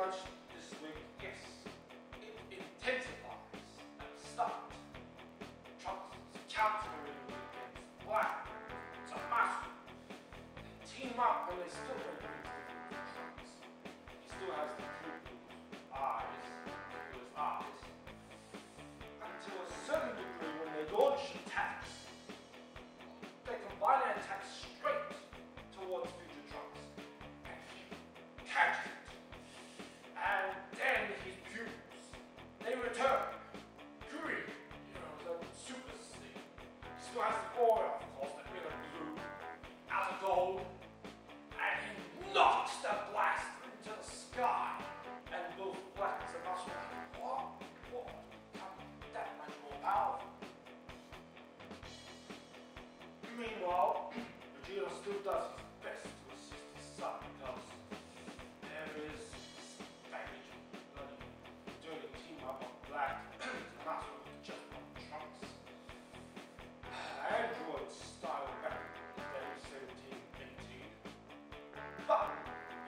much this week, yes, it intensifies at the start. Trunks is countering against Black. It's a master. They team up and they still don't bring Trunks. He still has the eyes, until a certain degree when they launch attacks, they combine their attacks straight towards future Trunks, and he catches it. And then his pupils, they return. Green, the super sleep. He still has the aura, of course, that bit of blue, out of gold, and he knocks the blast into the sky. And those Blacks and us were like, what? Can't be that much more powerful. Meanwhile, Vegeta still does his best to assist his son because there is baggage bloody dirty team up on Black to muscle with just one Trunks. Android style back in the day 17, 18. But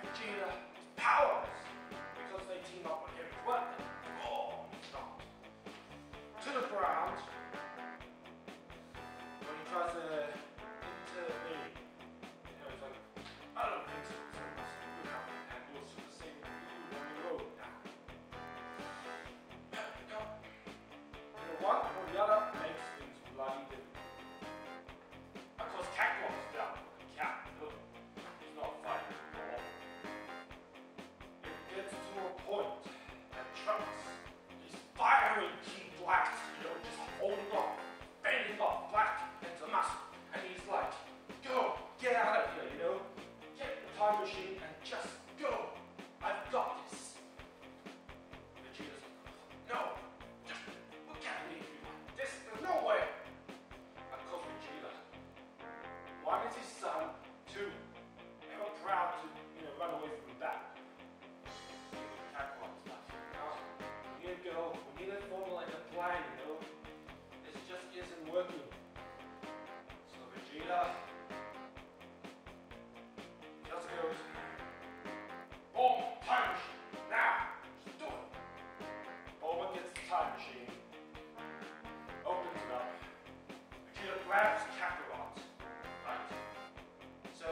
Vegeta is powerless because they team up on every weapon. Oh, he's not. To the ground when he tries to intervene. He's like, I don't think so. So look out and we'll see the same blue on the road now. One or the other makes things bloody difficult. Of course, Cactuar's down. He can't look. He's not fighting anymore. It gets to a point that Trunks is firing Key Black, just holding off, bending off Black into muscle. And he's like, go, get out of here, get the time machine and just go. I've got this. Vegeta's like, no, we can't leave you like this. There's no way. Of course, Vegeta wanted his son to ever proud to, run away from that. Cactuar's like, no, we need to go. We need to formulate a plan, This just isn't working. So Vegeta just goes, boom, time machine, now, just do it. Bulma gets the time machine, opens it up, Vegeta grabs Kakarot, right? So,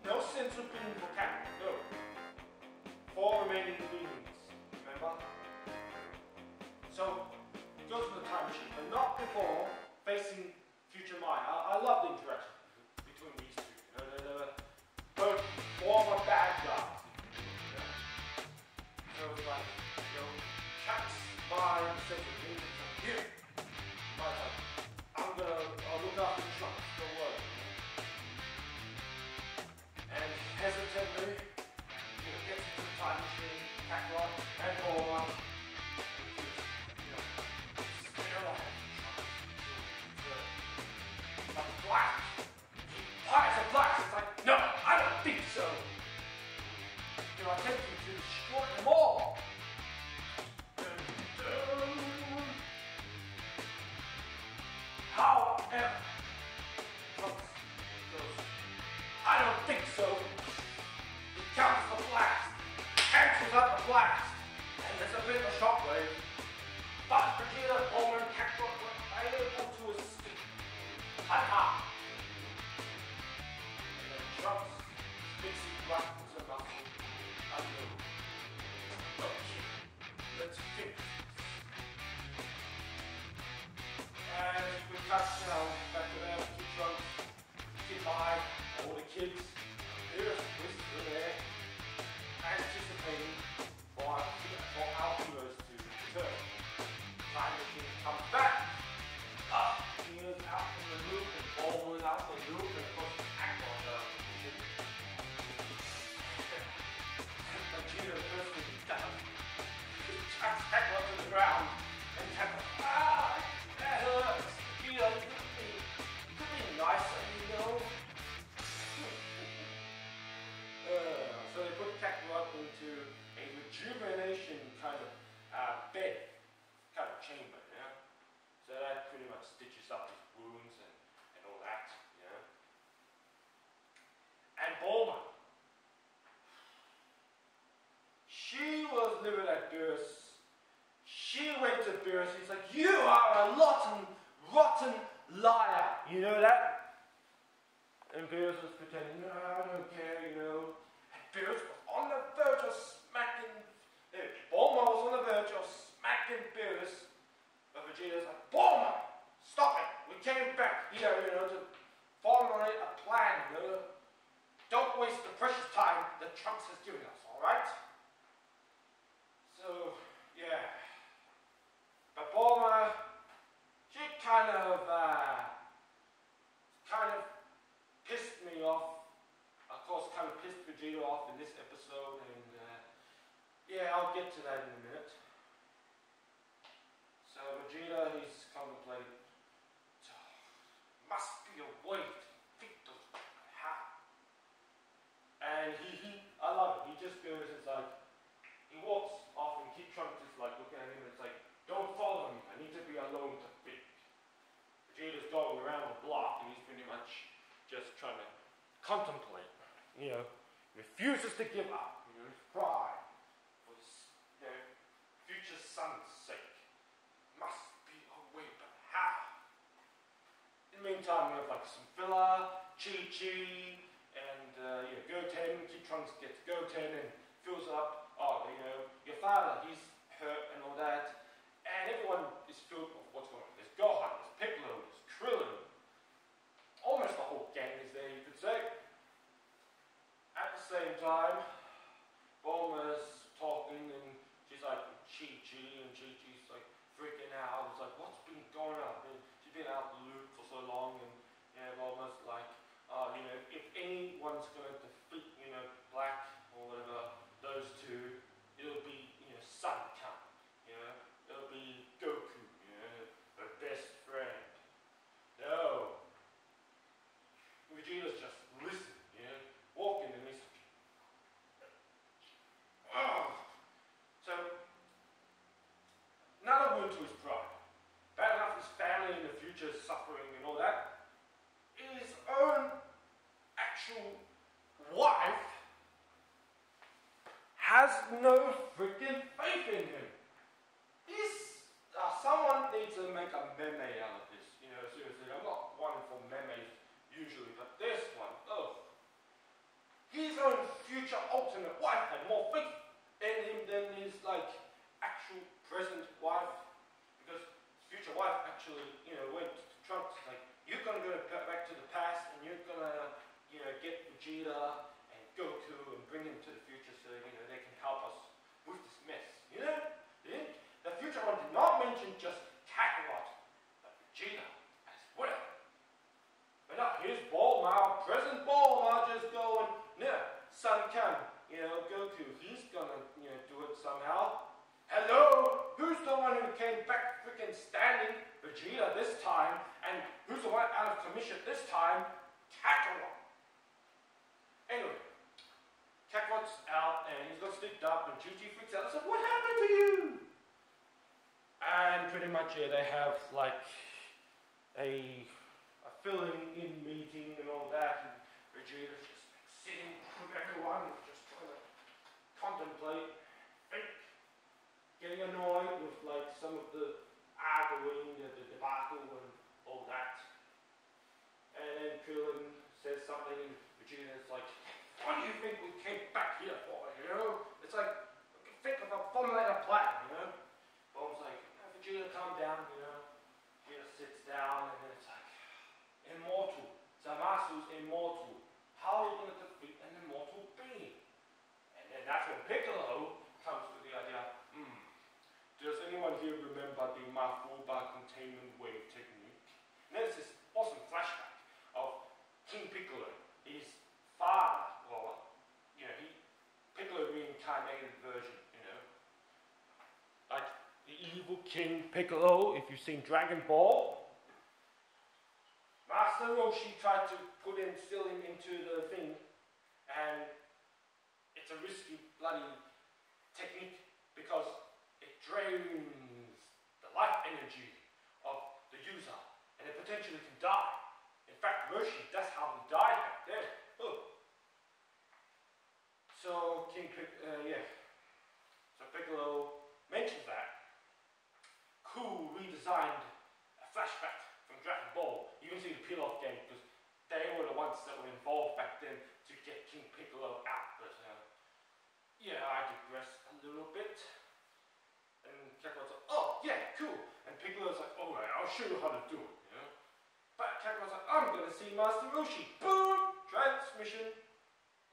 no sense of being for Kakarot, no. 4 remaining beings, remember? So, goes to the time machine, but not before facing future Maya. I love the interaction between these two. They're both former bad guys. So it's like, Trunks by says to me, here. I'll look after Trunks, don't worry. And hesitantly, gets into the time machine, Kakarot, and Bulma. Black. Fires a blast. It's like, no, I don't think so. You're attempting to destroy them all. However, Trunks goes, I don't think so. He counts the blast, cancels out the blast, and there's a bit of a shockwave. But Vegeta, Bulma, and Kakarot were able to escape. Ha-ha! And then Trunks fixing Black with a muscle. I know. Okay, let's fix this. And we cut back to them, to Trunks, get by, all the kids. Here's Whisker there, anticipating for our heroes to return. Time machine comes back. Vegeta's out from the loop and Bulma's out the loop and of course Kakarot's out of the Vegeta first thing he does, he chucks Kakarot to the ground and Kakarot, that hurts. Vegeta, could be nicer, So they put Kakarot into a rejuvenation kind of bed, kind of chamber, So that pretty much stitches up his wounds and all that, And Bulma, she was delivered at birth. She went to birth. He's like, you are a rotten liar. You know that? And Beers was pretending, no, I don't care, you know. And Beers was on the verge of smacking, Bulma was on the verge of smacking Beers. But Vegeta's like, Bulma, stop it. We came back here, you know, to formulate a plan, you know. Don't waste the precious time that Trunks has given us, alright? So, yeah. But Bulma, she kind of pissed me off. Of course, kind of pissed Vegeta off in this episode, and yeah, I'll get to that in a minute. So Vegeta, he's contemplating, must be a way to fix those how. And I love it. He just goes, it's like, he walks off, and Kid Trunks is like looking at him, and it's like, don't follow me. I need to be alone to think. Vegeta's going around the block, and he's pretty much just trying to contemplate, you know, refuses to give up, you know, pride for his, you know, future son's sake. Must be a way, but how? In the meantime, we have like some filler, Chi-Chi, and you know, Goten. Kid Trunks gets Goten and fills up, oh, you know, your father, he's hurt and all that. And everyone is filled with what's going on. There's Gohan, there's Piccolo, there's Krillin. Almost the whole gang is there, you could say. At the same time, Bulma's talking and she's like Chi-Chi, and Chi-Chi's like freaking out. It's like, what's been going on? And she's been out of the loop for so long, and yeah, Bulma's like, you know, if anyone's going to defeat, you know, Black or whatever, those two, it'll be, you know, Sun Khan. You know, it'll be Goku, you know, her best friend. No. Vegeta's just listening, you know, walking and he's so, another wound to his pride. Bad enough his family in the future is suffering and all that. His own actual wife has no freaking faith in him. Someone needs to make a meme out of this. You know, seriously, I'm not one for memes usually, but this one, his own future alternate wife had more faith in him than his like actual present wife, because his future wife actually, you know, went to Trunks like, you're gonna go back to the past and you're gonna, you know, get Vegeta and Goku and bring him to the future so, you know, they can help us with this mess. You know? The future one did not mention just Kakarot, but Vegeta as well. But no, here's Bulma, present Bulma, just going, no, Sun Khan, you know, Goku, he's gonna, you know, do it somehow. Hello? Who's the one who came back freaking standing? Vegeta this time, and who's the one out of commission this time? Kakarot. Anyway, Kakarot's out, and he's got sticked up, and Chi-Chi freaks out. I said, what happened to you? And pretty much, yeah, they have like a filling in meeting and all that, and Vegeta's just sitting with everyone, just trying to contemplate, think, getting annoyed with like some of the arguing, the debacle and all that. And then Krillin says something, and Vegeta's like, what do you think we came back here for, you know? It's like, think of a formulated plan, you know? Bones like, Vegeta, calm down, you know. Vegeta sits down, and then it's like, immortal. Zamasu's immortal. How are you going to defeat an immortal being? And then that's when Piccolo comes with the idea, does anyone here remember the Mafuba containment wave technique? And there's this awesome flashback of King Piccolo, his father, well, you know, Piccolo reincarnated version, you know. Like, the evil King Piccolo, if you've seen Dragon Ball. Master Roshi tried to instill him into the thing, and it's a risky bloody technique because it drains the life energy of the user, and it potentially can die. In fact, Roshi, that's how he died back there. So So Piccolo Piccolo's like, all right, I'll show you how to do it, you know. But Kakarot's like, I'm gonna see Master Roshi. Boom! Transmission.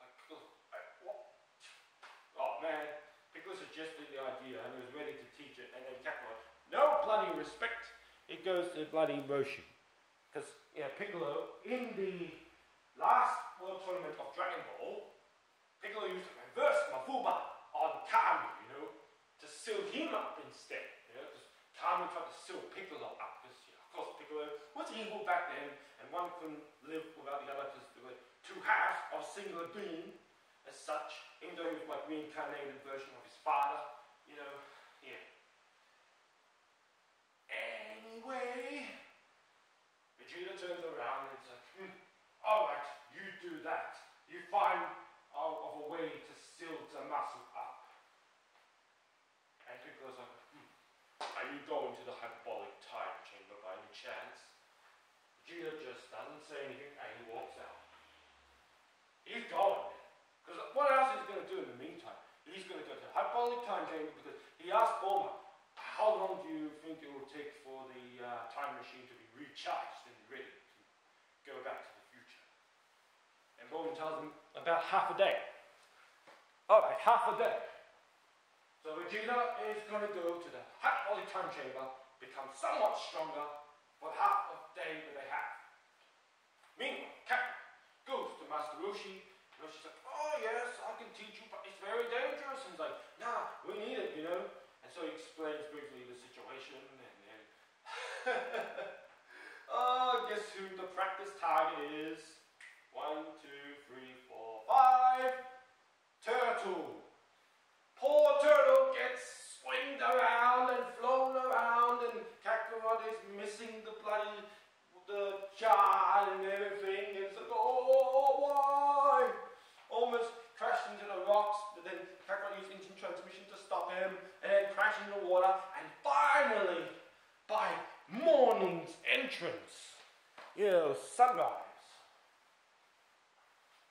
Like Piccolo's like, what? Oh man, Piccolo suggested the idea and he was ready to teach it, and then Kakarot, no bloody respect. It goes to bloody Roshi. Because, Piccolo, in the last World Tournament of Dragon Ball, Piccolo used to reverse Mafuba on Kami, to seal him up instead. Because Kami tried to seal Piccolo up, because, of course, Piccolo was evil back then, and one couldn't live without the other, because they were two halves of a singular being, as such, even though he was like reincarnated version of his father, Anyway, Vegeta turns around and it's like, alright, you do that. You find out of a way to seal Zamasu up. And Piccolo's like, are you going to the hyperbolic time chamber by any chance? Vegeta just doesn't say anything and he walks out. He's going there. Because what else is he going to do in the meantime? He's going to go to the hyperbolic time chamber because he asked Bulma, how long do you think it will take for the time machine to be recharged and ready to go back to the future? And Bulma tells him about half a day. Alright, half a day. So Vegeta is going to go to the hyperbolic time chamber, become somewhat stronger for half a day that they have. Meanwhile, Kakarot goes to Master Roshi. Roshi's like, oh yes, I can teach you, but it's very dangerous. And he's like, nah, we need it, And so he explains briefly the situation, and then, guess who the practice target is? 1, 2, 3, 4, 5. Turtle. Poor Turtle gets swinged around and flown around, and Kakarot is missing the jar and everything. It's like, oh, why? Almost crashed into the rocks, but then Kakarot used instant transmission to stop him, and then crashed into the water, and finally, by morning's entrance, sunrise,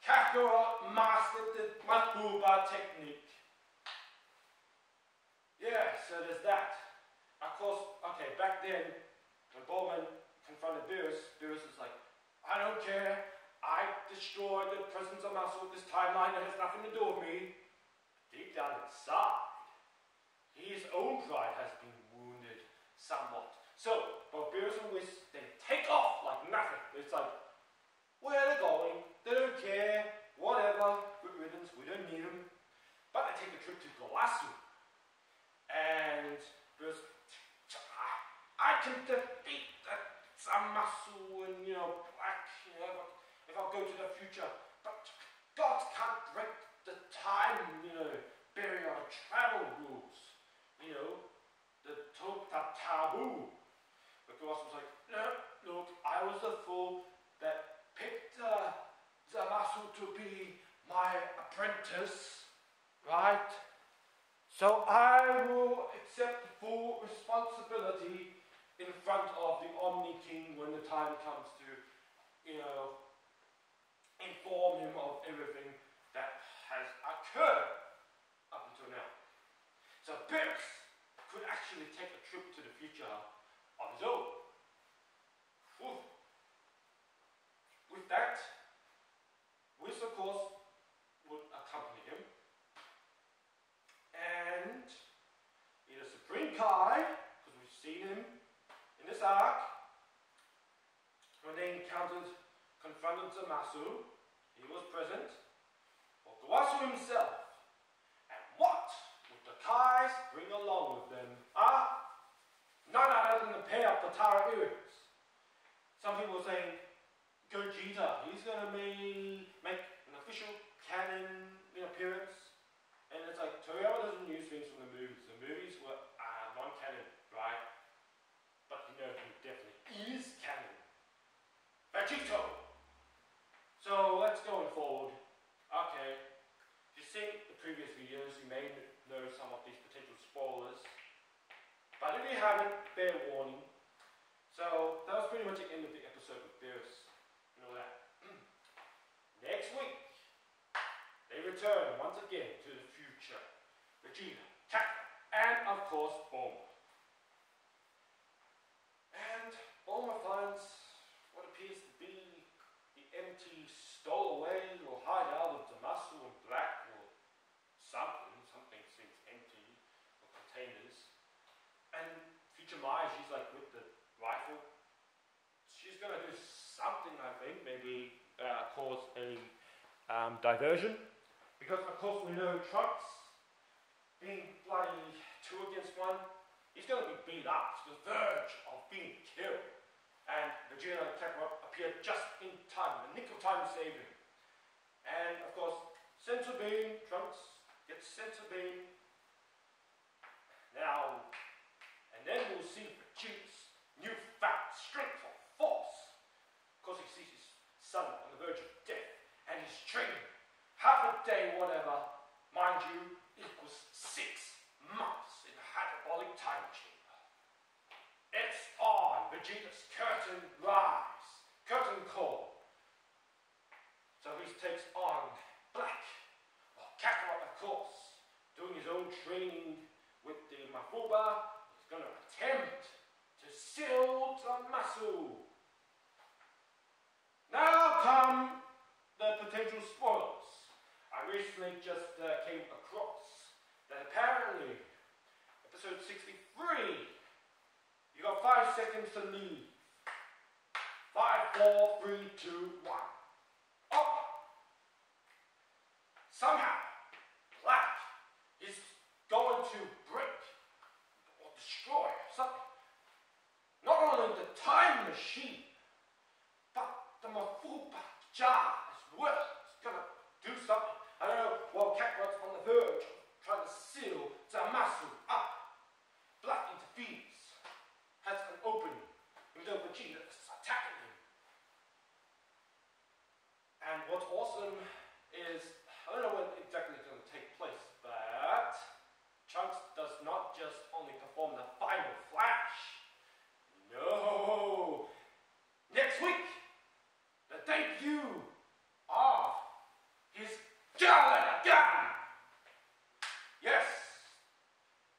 Kakarot mastered the Mafuba technique. Yeah, so there's that. Of course, okay, back then, when Bulma confronted Beerus is like, I don't care. I destroyed the presence of muscle with this timeline that has nothing to do with me. Deep down inside, his own pride has been wounded somewhat. So, both Beerus and Whis, they take off like nothing. It's like, where are they going? They don't care. Whatever. Good riddance. We don't need them. But they take a trip to Golasu. And Beerus, I can defeat that Zamasu and, Black, if I go to the future, but gods can't break the time, barrier of travel rules, the taboo. But Golasu was like, no, look, I was the fool that picked Zamasu to be my apprentice, right? So I will accept full responsibility in front of the Omni King when the time comes to, inform him of everything that has occurred up until now. So Beerus could actually take a trip to the future on his own. Whew. With that, Whis, of course, would accompany him. And either Supreme Kai, because we've seen him in this arc, when they confronted Zamasu, he was present, or Golasu himself. And what would the Kais bring along with them? None other than the pair of Patara earrings. Some people are saying, Gogeta, he's going to make an official canon appearance. And it's like, Toriyama doesn't use things from the movies. The movies were non-canon, right? But who definitely is canon. Vegito! So let's go forward. Okay. If you've seen the previous videos, you may know some of these potential spoilers. But if you haven't, fair warning. So that was pretty much the end of the episode with Beerus. You know that. Next week, they return once again to the future. Vegeta, Kakarot, and of course, Bulma. maybe cause a diversion. Because of course we know Trunks, being bloody 2 against 1, he's going to be beat up to the verge of being killed. And Vegeta and Kakarot appear just in time, the nick of time to save him. And of course, Sensor Beam, Trunks gets Sensor Beam. Now, and then we'll see Vegeta's newfound strength or force. Because he sees his son on the verge of death, and he's training. Half a day, whatever, mind you, equals 6 months in a hyperbolic time chamber. It's on, Vegeta's curtain rise, curtain call. So he takes on Black, well, Kakarot of course, doing his own training with the Mafuba. He's going to attempt to seal Zamasu. Now come the potential spoilers. I recently just came across that apparently, episode 63, you got 5 seconds to leave. 5, 4, 3, 2, 1. Oh! Somehow, Black is going to break or destroy something. Not only the time machine, but the Mafuba jar as well. It's gonna do something. I don't know, while Kakarot's on the verge of trying to seal Zamasu up. Black intervenes, has an opening, even though Vegeta is attacking him. And what's awesome is, I don't know what exactly is going to take place, but Trunks does not just only perform the final flash. No! Next week, the debut of his Gallon Gun! Yes!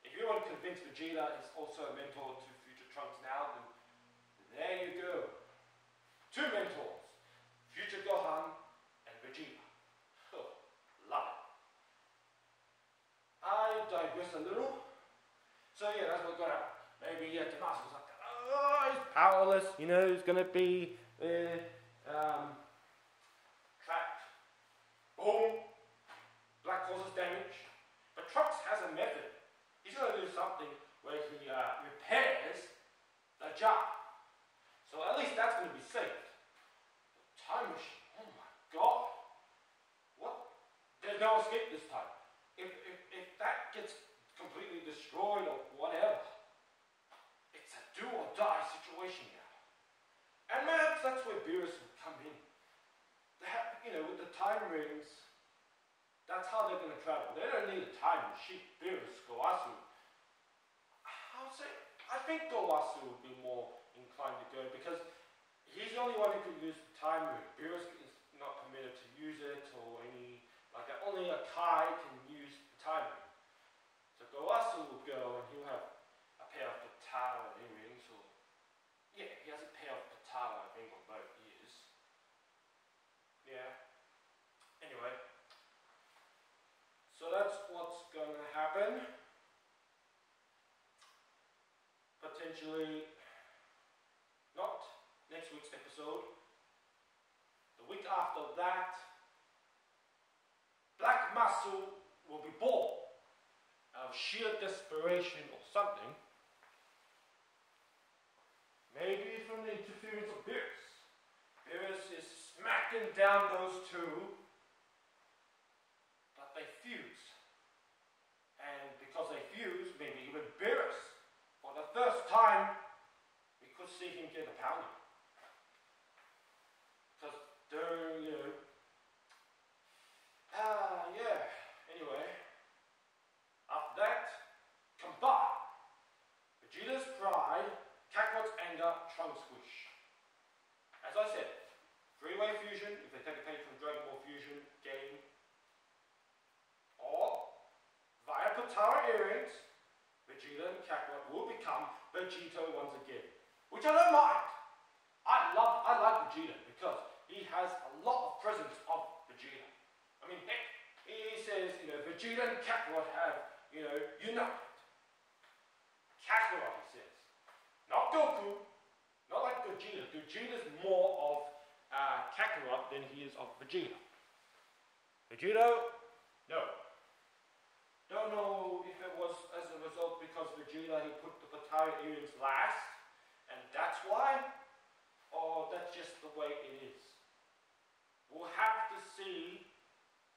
If you want to convince Vegeta is also a mentor to future Trunks now, then there you go. 2 mentors, future Gohan and Vegeta. Oh, love it. I digress a little. So yeah, that's what's gonna happen. Maybe Zamasu was like, oh, he's powerless, you know, he's gonna be trapped. Boom! Black causes damage. But Trunks has a method. He's gonna do something where he repairs the jar. So at least that's gonna be saved. The time machine, oh my god. What? There's no escape this time. If that gets completely destroyed or whatever, it's a do or die situation now. And perhaps that's where Beerus would come in. They have, you know, with the time rings, that's how they're going to travel. They don't need a time machine. Beerus, Gowasu. I think Gowasu would be more inclined to go because he's the only one who can use the time ring. Beerus is not permitted to use it or any, like that. Only a Kai can use the time ring. So Gowasu will go and he'll have a pair of Patara earrings, or yeah, he has a pair of Patara, I think, on both ears. Yeah. Anyway, so that's what's gonna happen. Potentially not next week's episode. The week after that, Black Muscle will be born out of sheer desperation or something. Maybe from the interference of Beerus. Beerus is smacking down those two, but they fuse. And because they fuse, maybe even Beerus, for the first time, we could see him get a pounding. Because they're, you know, yeah. Anyway, after that, combine Vegeta's pride, Kakarot's anger, Trunks' wish. As I said, 3-way fusion, if they take a page from Dragon Ball Fusion game, or via Patara earrings, Vegeta and Kakarot will become Vegito once again. Which I don't mind. I like Vegeta because he has a lot of presence of Vegeta. I mean, heck, he says, you know, Vegeta and Kakarot have, you know, united. Kakarot, he says. Not Goku. Not like Gogeta. Gogeta's more of Kakarot than he is of Vegeta. Vegeta? No. Don't know if it was as a result because Vegeta he put the potato earrings last, and that's why, or that's just the way it is. We'll have to see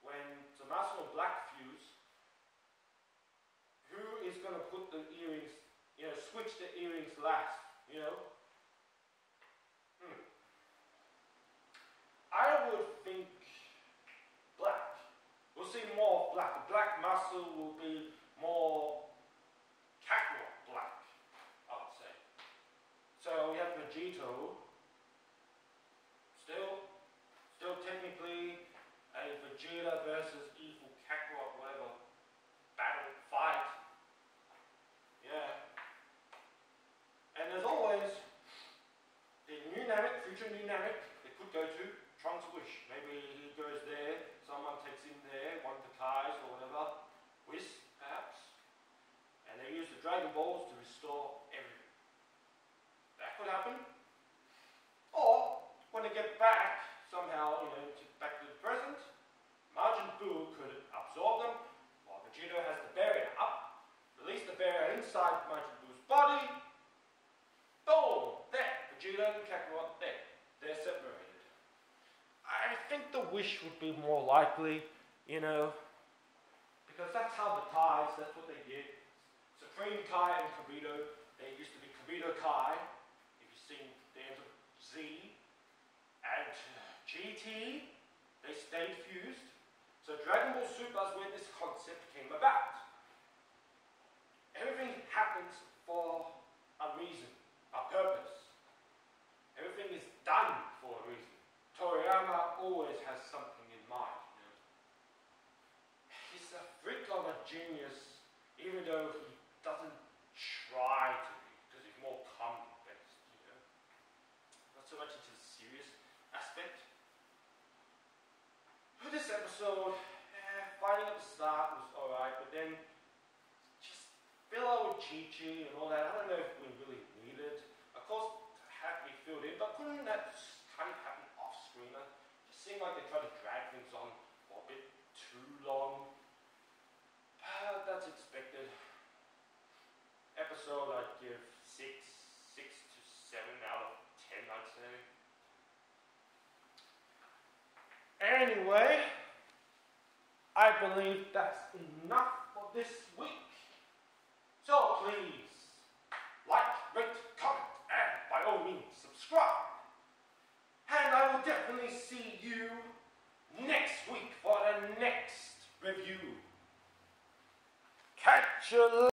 when Zamasu and Black fuse who is going to put the earrings, switch the earrings last, I would think Black. We'll see more of Black. The Black muscle will be more Kakarot Black, I would say. So we have Vegito. Still technically a Vegeta versus evil Kakarot, whatever, battle, fight. Yeah. And as always, the new Namek, future new Namek, they could go to Trunks' wish. Maybe he goes there, someone takes him there, one of the Kais or whatever, Whis, perhaps. And they use the Dragon Balls to restore everything. That could happen. Or, when they get back, somehow, back to the present, Majin Buu could absorb them, while Vegeta has the barrier up, release the barrier inside Majin Buu's body. Boom! There! Vegeta and Kakarot, there. They're separated. I think the wish would be more likely, because that's how the Kais, that's what they did. Supreme Kai and Kabuto, they used to be Kabuto Kai, if you've seen the end of Z, and GT, they stayed fused. So Dragon Ball Super is where this concept came about. Everything happens for a reason, a purpose. Everything is done for a reason. Toriyama always has something in mind. He's a freak of a genius, even though he doesn't try to be, because he's more comic-based, Not so much into the serious aspect. For this episode, fighting at the start was alright, but then just fill out with Chi-Chi and all that. I don't know if we really need it. Of course, it had to be filled in, but couldn't that just kind of happen off screen? It just seemed like they tried to drag things on for a bit too long. That's expected. Episode, I'd give 6 to 7 out of 10, I'd say. Anyway, I believe that's enough for this week. So please, like, rate, comment, and by all means, subscribe. And I will definitely see you next week for the next review. Catch you later.